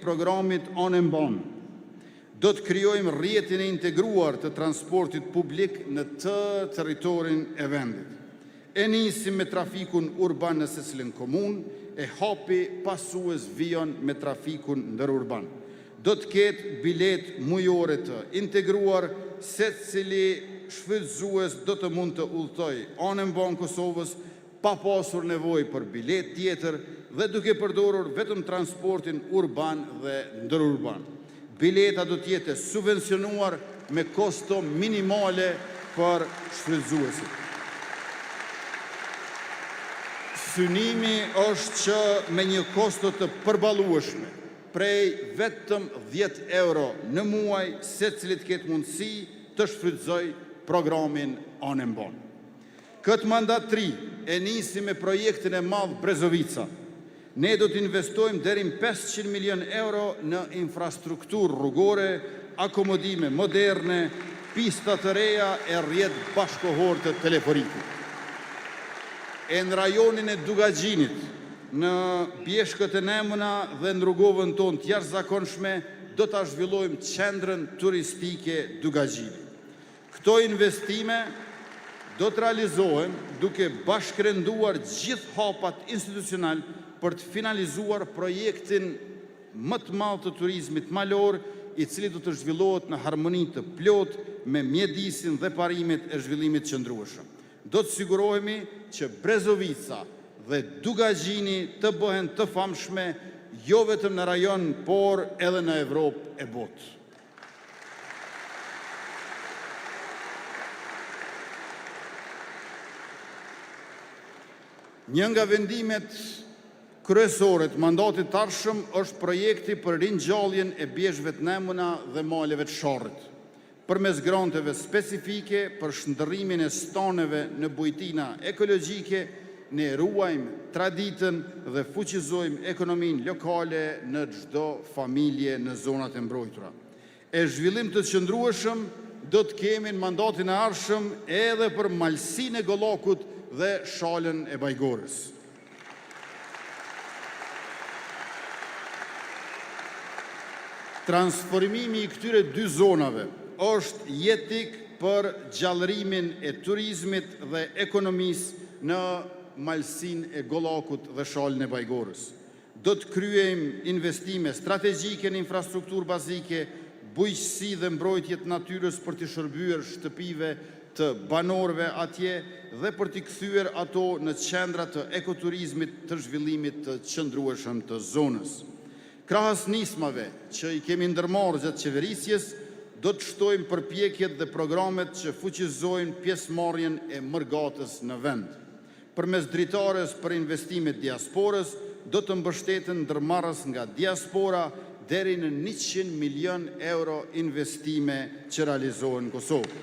programit Onemban, do të krijojmë rrjetin e integruar të transportit publik në të territorin e vendit. E nisim me trafikun urban në secilin komun, e hapi pasues vijon me trafikun ndërurban. Do të ketë bilet mujore të integruar, secili shfrytëzues do të mund të udhëtojë Onemban Kosovës pa pasur nevojë për bilet tjetër dhe duke përdorur vetëm transportin urban dhe ndërurban. Bileta do të jetë subvencionuar me kosto minimale për shfrytëzuesit. Synimi është që me një kosto të përballueshme, prej vetëm 10 euro në muaj, secili të ketë mundësi të shfrytëzojë programin Onemban. Këtë mandat 3 e nisi me projektin e madh Brezovica. Ne do të investojmë deri në 500 milion euro në infrastrukturë rrugore, akomodime moderne, pista të reja e rrjet bashkohor të teleforikut. E në rajonin e Dugaxhinit, në Bjeshkët e Nemuna dhe në rrugovën tonë të jashtëzakonshme, do ta zhvillojmë qendrën turistike Dugaxhini. Këto investime do të realizohen duke bashkërenduar gjithë hapat institucional për të finalizuar projektin më të madh të turizmit malor, i cili do të zhvillohet në harmoni të plotë me mjedisin dhe parimet e zhvillimit qëndrueshëm. Do të sigurohemi që Brezovica dhe Dugaxhini të bëhen të famshme jo vetëm në rajon, por edhe në Evropë e botë. Një nga vendimet kryesore të mandatit të ardhshëm është projekti për ringjalljen e bjeshkëve të Nemuna dhe maleve të Sharrit. Përmes granteve specifike për shndërrimin e staneve në bujtina ekologjike, ne ruajmë traditën dhe fuqizojmë ekonominë lokale në çdo familje në zonat e mbrojtura. E zhvillim të qëndrueshëm do të kemi në mandatin e ardhshëm edhe për malsinë e Gollakut dhe shalën e Bajgorës. Transformimi i këtyre dy zonave është jetik për gjallërimin e turizmit dhe ekonomisë në malsinë e Gollakut dhe shalën e Bajgorës. Do të kryejmë investime strategjike në infrastrukturë bazike, bujqësi dhe mbrojtje të natyrës për të shërbyer shtëpive të banorëve atje dhe për t'i kthyer ato në qendra të ekoturizmit të zhvillimit të qëndrueshëm të zonës. Krahas nismave që i kemi ndërmarrë gjatë qeverisjes, do të shtojmë përpjekjet dhe programet që fuqizojnë pjesëmarrjen e mërgatës në vend. Përmes dritares për investimet diasporës, do të mbështeten ndërmarrës nga diaspora deri në 100 milion euro investime që realizohen në Kosovë.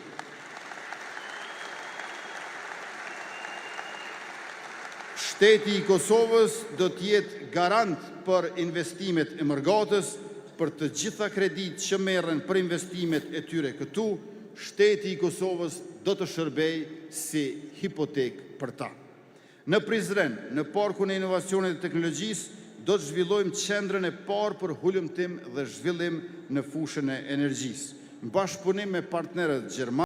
Shteti i Kosovës do të jetë garant për investimet e mërgatës, për të gjitha kreditë që merren për investimet e tyre këtu, Shteti i Kosovës do të shërbejë si hipotekë për ta. Në Prizren, në Parkun e Inovacionit dhe Teknologjisë, do të zhvillojmë qendrën e parë për hulumtim dhe zhvillim në fushën e energjisë. Në bashkëpunim me partnerët gjermanë,